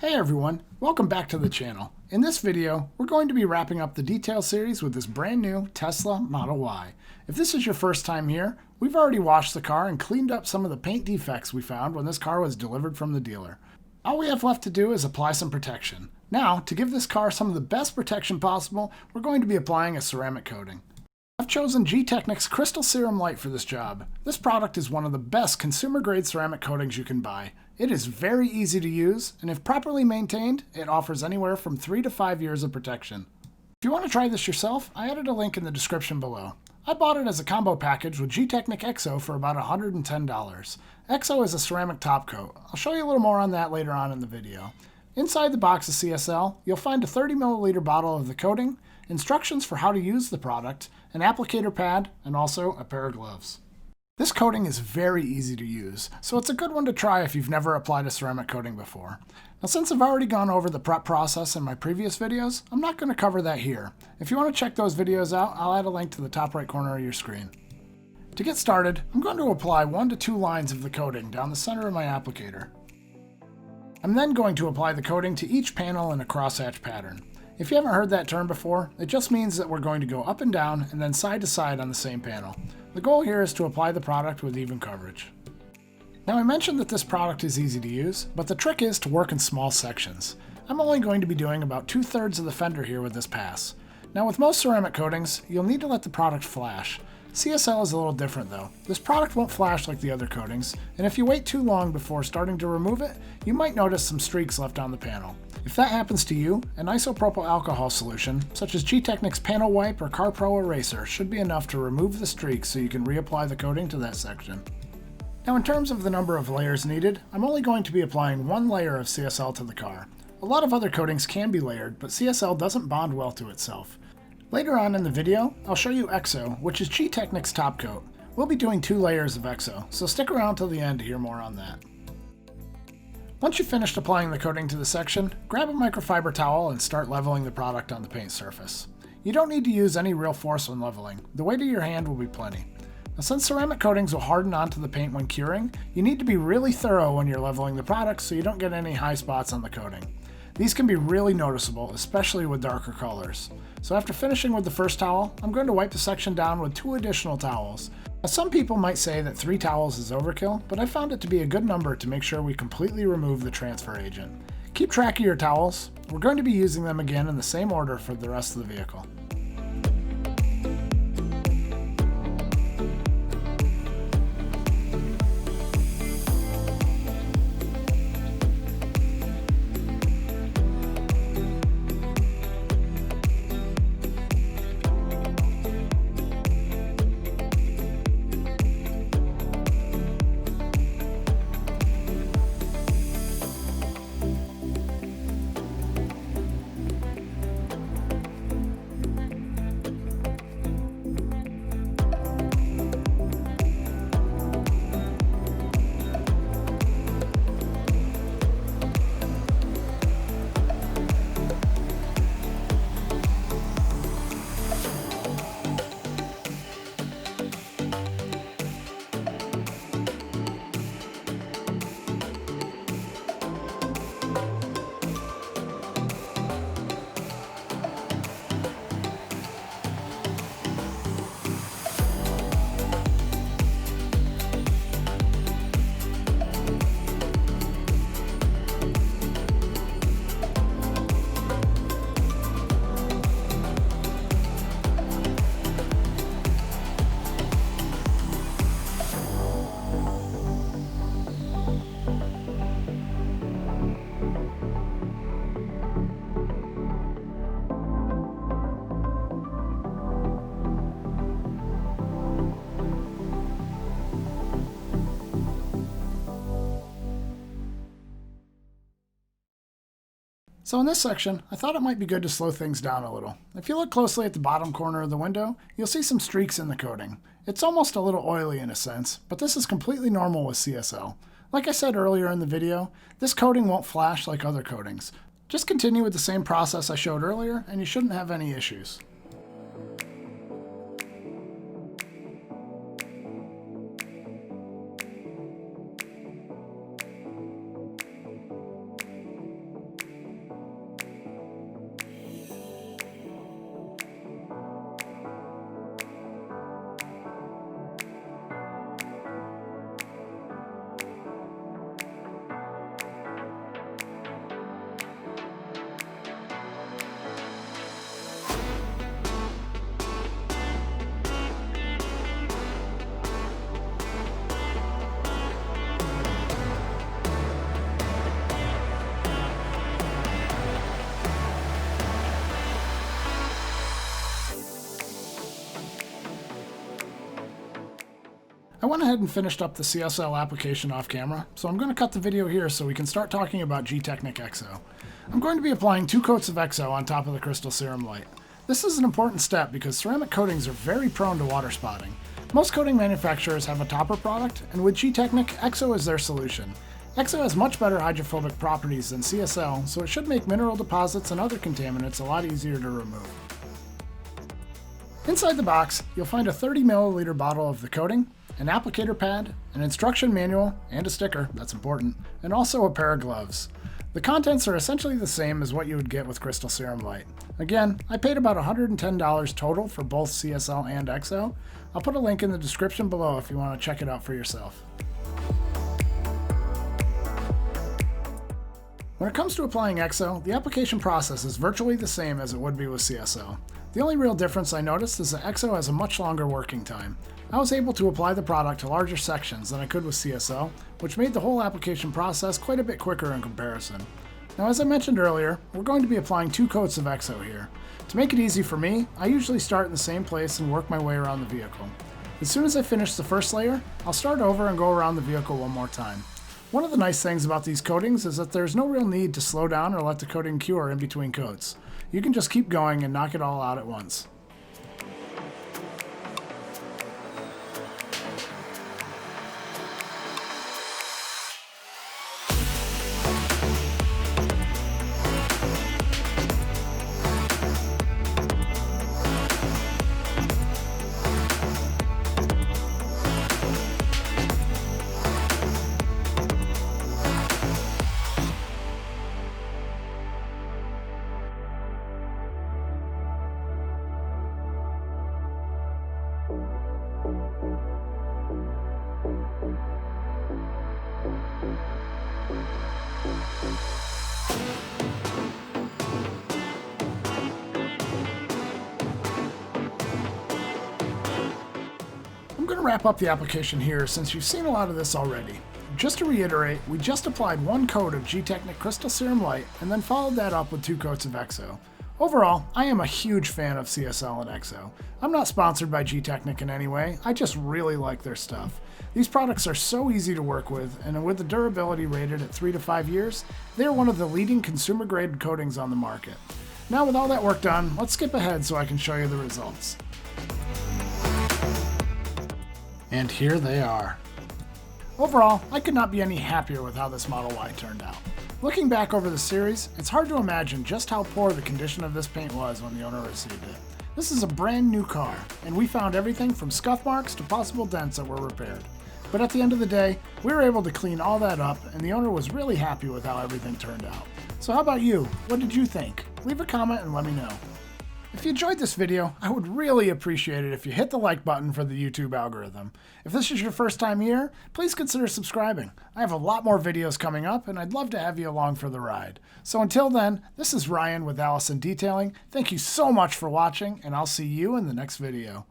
Hey everyone, welcome back to the channel. In this video, we're going to be wrapping up the detail series with this brand new Tesla Model Y. If this is your first time here, we've already washed the car and cleaned up some of the paint defects we found when this car was delivered from the dealer. All we have left to do is apply some protection. Now, to give this car some of the best protection possible, we're going to be applying a ceramic coating. I've chosen Gtechniq's Crystal Serum Light for this job. This product is one of the best consumer-grade ceramic coatings you can buy. It is very easy to use, and if properly maintained, it offers anywhere from 3 to 5 years of protection. If you want to try this yourself, I added a link in the description below. I bought it as a combo package with Gtechniq EXO for about $110. EXO is a ceramic top coat. I'll show you a little more on that later on in the video. Inside the box of CSL, you'll find a 30 milliliter bottle of the coating, instructions for how to use the product, an applicator pad, and also a pair of gloves. This coating is very easy to use, so it's a good one to try if you've never applied a ceramic coating before. Now, since I've already gone over the prep process in my previous videos, I'm not going to cover that here. If you want to check those videos out, I'll add a link to the top right corner of your screen. To get started, I'm going to apply 1 to 2 lines of the coating down the center of my applicator. I'm then going to apply the coating to each panel in a crosshatch pattern. If you haven't heard that term before, it just means that we're going to go up and down and then side to side on the same panel. The goal here is to apply the product with even coverage. Now, I mentioned that this product is easy to use, but the trick is to work in small sections. I'm only going to be doing about 2/3 of the fender here with this pass. Now, with most ceramic coatings, you'll need to let the product flash. CSL is a little different though. This product won't flash like the other coatings, and if you wait too long before starting to remove it, you might notice some streaks left on the panel. If that happens to you, an isopropyl alcohol solution, such as Gtechniq's Panel Wipe or CarPro Eraser, should be enough to remove the streaks so you can reapply the coating to that section. Now, in terms of the number of layers needed, I'm only going to be applying 1 layer of CSL to the car. A lot of other coatings can be layered, but CSL doesn't bond well to itself. Later on in the video, I'll show you EXO, which is Gtechniq's top coat. We'll be doing 2 layers of EXO, so stick around till the end to hear more on that. Once you've finished applying the coating to the section, grab a microfiber towel and start leveling the product on the paint surface. You don't need to use any real force when leveling. The weight of your hand will be plenty. Now, since ceramic coatings will harden onto the paint when curing, you need to be really thorough when you're leveling the product so you don't get any high spots on the coating. These can be really noticeable, especially with darker colors. So after finishing with the first towel, I'm going to wipe the section down with 2 additional towels. Now, some people might say that 3 towels is overkill, but I found it to be a good number to make sure we completely remove the transfer agent. Keep track of your towels. We're going to be using them again in the same order for the rest of the vehicle. So in this section, I thought it might be good to slow things down a little. If you look closely at the bottom corner of the window, you'll see some streaks in the coating. It's almost a little oily in a sense, but this is completely normal with CSL. Like I said earlier in the video, this coating won't flash like other coatings. Just continue with the same process I showed earlier, and you shouldn't have any issues. I went ahead and finished up the CSL application off camera, so I'm going to cut the video here so we can start talking about Gtechniq XO. I'm going to be applying 2 coats of XO on top of the Crystal Serum Light. This is an important step because ceramic coatings are very prone to water spotting. Most coating manufacturers have a topper product, and with Gtechniq, XO is their solution. XO has much better hydrophobic properties than CSL, so it should make mineral deposits and other contaminants a lot easier to remove. Inside the box, you'll find a 30 milliliter bottle of the coating, an applicator pad, an instruction manual, and a sticker, that's important, and also a pair of gloves. The contents are essentially the same as what you would get with Crystal Serum Light. Again, I paid about $110 total for both CSL and XO. I'll put a link in the description below if you want to check it out for yourself. When it comes to applying XO, the application process is virtually the same as it would be with CSL. The only real difference I noticed is that XO has a much longer working time. I was able to apply the product to larger sections than I could with CSL, which made the whole application process quite a bit quicker in comparison. Now, as I mentioned earlier, we're going to be applying 2 coats of XO here. To make it easy for me, I usually start in the same place and work my way around the vehicle. As soon as I finish the first layer, I'll start over and go around the vehicle one more time. One of the nice things about these coatings is that there's no real need to slow down or let the coating cure in between coats. You can just keep going and knock it all out at once. I'm going to wrap up the application here since you've seen a lot of this already. Just to reiterate, we just applied 1 coat of Gtechniq Crystal Serum Light and then followed that up with 2 coats of XO. Overall, I am a huge fan of CSL and XO. I'm not sponsored by Gtechniq in any way, I just really like their stuff. These products are so easy to work with, and with the durability rated at 3 to 5 years, they are one of the leading consumer-grade coatings on the market. Now with all that work done, let's skip ahead so I can show you the results. And here they are. Overall, I could not be any happier with how this Model Y turned out. Looking back over the series, it's hard to imagine just how poor the condition of this paint was when the owner received it. This is a brand new car, and we found everything from scuff marks to possible dents that were repaired. But at the end of the day, we were able to clean all that up, and the owner was really happy with how everything turned out. So how about you? What did you think? Leave a comment and let me know. If you enjoyed this video, I would really appreciate it if you hit the like button for the YouTube algorithm. If this is your first time here, please consider subscribing. I have a lot more videos coming up, and I'd love to have you along for the ride. So until then, this is Ryan with Allison Detailing. Thank you so much for watching, and I'll see you in the next video.